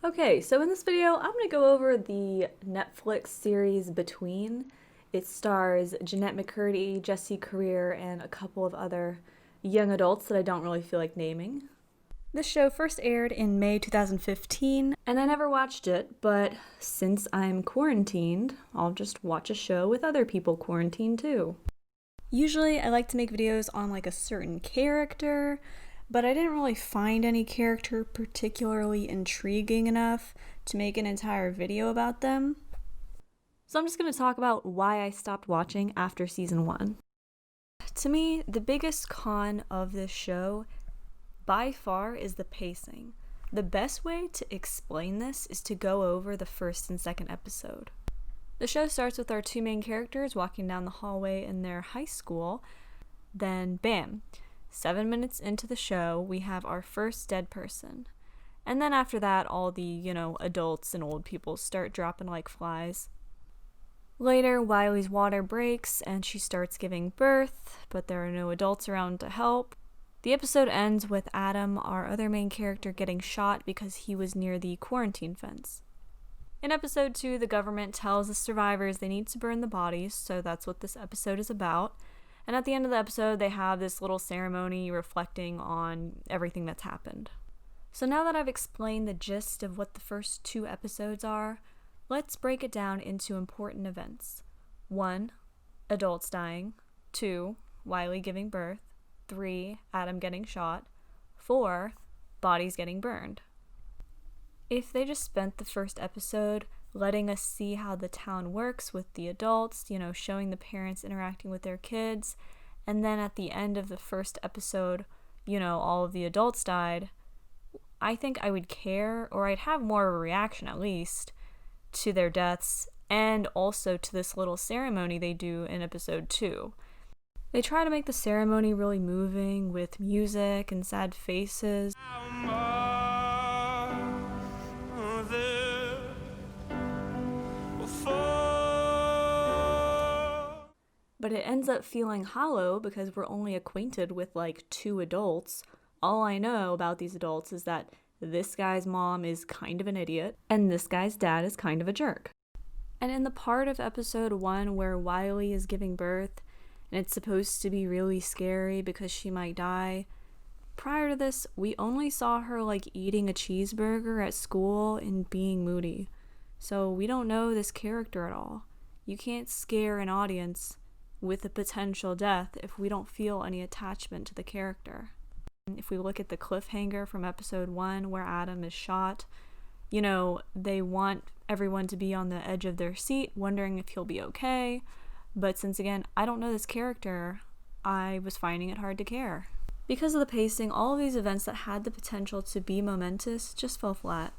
Okay, so in this video, I'm going to go over the Netflix series Between. It stars Jeanette McCurdy, Jesse Career, and a couple of other young adults that I don't really feel like naming. This show first aired in May 2015, and I never watched it, but since I'm quarantined, I'll just watch a show with other people quarantined too. Usually I like to make videos on like a certain character, but I didn't really find any character particularly intriguing enough to make an entire video about them. So I'm just going to talk about why I stopped watching after season 1. To me, the biggest con of this show by far is the pacing. The best way to explain this is to go over the first and second episode. The show starts with our two main characters walking down the hallway in their high school. Then, bam, 7 minutes into the show, we have our first dead person. And then after that, all the, adults and old people start dropping like flies. Later, Wiley's water breaks and she starts giving birth, but there are no adults around to help. The episode ends with Adam, our other main character, getting shot because he was near the quarantine fence. In episode 2, the government tells the survivors they need to burn the bodies, so that's what this episode is about. And at the end of the episode, they have this little ceremony reflecting on everything that's happened. So now that I've explained the gist of what the first 2 episodes are, let's break it down into important events. 1. Adults dying. 2. Wiley giving birth. 3. Adam getting shot. 4. Bodies getting burned. If they just spent the first episode letting us see how the town works with the adults, showing the parents interacting with their kids, and then at the end of the first episode, all of the adults died, I think I would care, or I'd have more of a reaction at least, to their deaths, and also to this little ceremony they do in episode 2. They try to make the ceremony really moving with music and sad faces. But it ends up feeling hollow because we're only acquainted with like 2 adults. All I know about these adults is that this guy's mom is kind of an idiot and this guy's dad is kind of a jerk. And in the part of episode 1 where Wiley is giving birth and it's supposed to be really scary because she might die, prior to this we only saw her like eating a cheeseburger at school and being moody. So we don't know this character at all. You can't scare an audience with a potential death if we don't feel any attachment to the character. If we look at the cliffhanger from episode 1 where Adam is shot, they want everyone to be on the edge of their seat wondering if he'll be okay, but since again I don't know this character, I was finding it hard to care. Because of the pacing, all of these events that had the potential to be momentous just fell flat.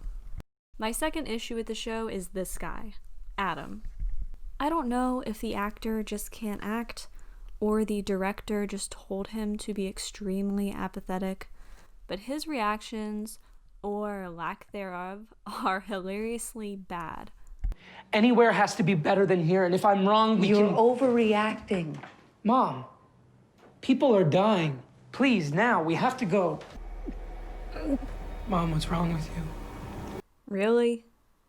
My second issue with the show is this guy, Adam. I don't know if the actor just can't act or the director just told him to be extremely apathetic, but his reactions, or lack thereof, are hilariously bad. Anywhere has to be better than here, and if I'm wrong, You're overreacting. Mom, people are dying. Please, now, we have to go. Mom, what's wrong with you? Really?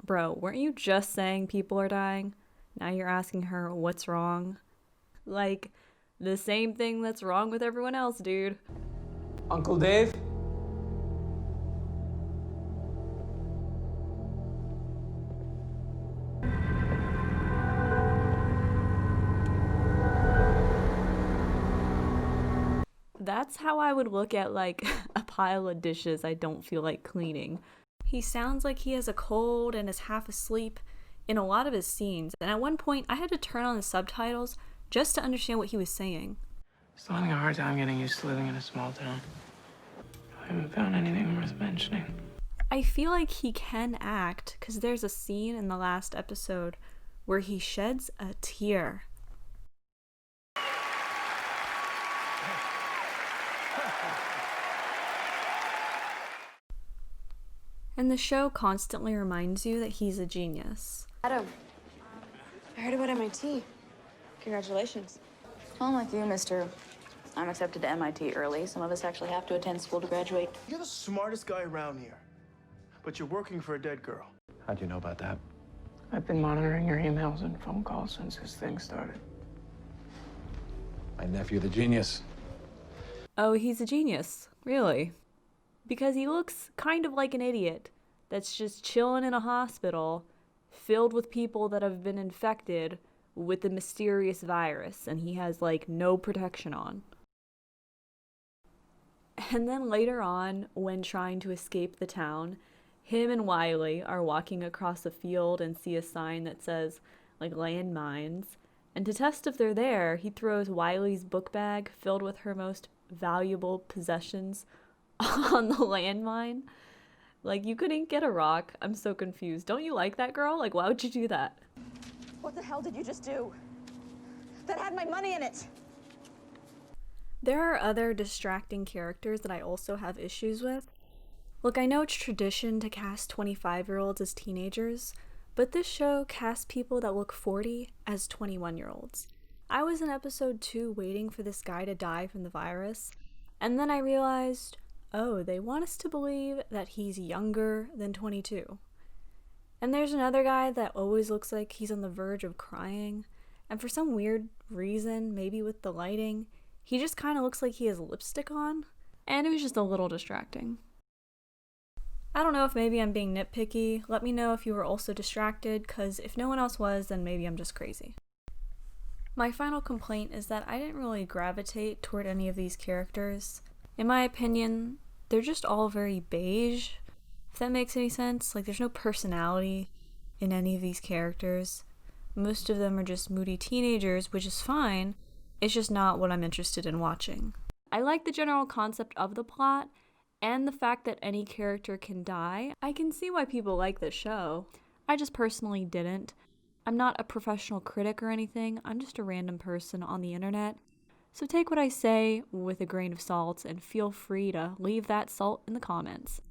Bro, weren't you just saying people are dying? Now you're asking her what's wrong? Like, the same thing that's wrong with everyone else, dude. Uncle Dave? That's how I would look at like a pile of dishes I don't feel like cleaning. He sounds like he has a cold and is half asleep in a lot of his scenes, and at one point I had to turn on the subtitles just to understand what he was saying. Still having a hard time getting used to living in a small town. I haven't found anything worth mentioning. I feel like he can act because there's a scene in the last episode where he sheds a tear. And the show constantly reminds you that he's a genius. Adam, I heard about MIT. Congratulations. Well, I'm like you, mister. I'm accepted to MIT early. Some of us actually have to attend school to graduate. You're the smartest guy around here. but you're working for a dead girl. How'd you know about that? I've been monitoring your emails and phone calls since this thing started. My nephew, the genius. Oh, he's a genius. Really? Because he looks kind of like an idiot that's just chilling in a hospital filled with people that have been infected with the mysterious virus, and he has like no protection on. And then later on, when trying to escape the town, him and Wiley are walking across a field and see a sign that says like landmines. And to test if they're there, he throws Wiley's book bag filled with her most valuable possessions on the landmine. Like, you couldn't get a rock. I'm so confused. Don't you like that girl? Like, why would you do that? What the hell did you just do? That had my money in it! There are other distracting characters that I also have issues with. Look, I know it's tradition to cast 25-year-olds as teenagers, but this show casts people that look 40 as 21-year-olds. I was in episode 2 waiting for this guy to die from the virus, and then I realized, oh, they want us to believe that he's younger than 22. And there's another guy that always looks like he's on the verge of crying, and for some weird reason, maybe with the lighting, he just kind of looks like he has lipstick on, and it was just a little distracting. I don't know if maybe I'm being nitpicky. Let me know if you were also distracted, because if no one else was, then maybe I'm just crazy. My final complaint is that I didn't really gravitate toward any of these characters. In my opinion, they're just all very beige, if that makes any sense. Like, there's no personality in any of these characters. Most of them are just moody teenagers, which is fine. It's just not what I'm interested in watching. I like the general concept of the plot, and the fact that any character can die. I can see why people like this show. I just personally didn't. I'm not a professional critic or anything. I'm just a random person on the internet. So take what I say with a grain of salt and feel free to leave that salt in the comments.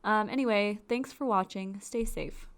Anyway, thanks for watching. Stay safe.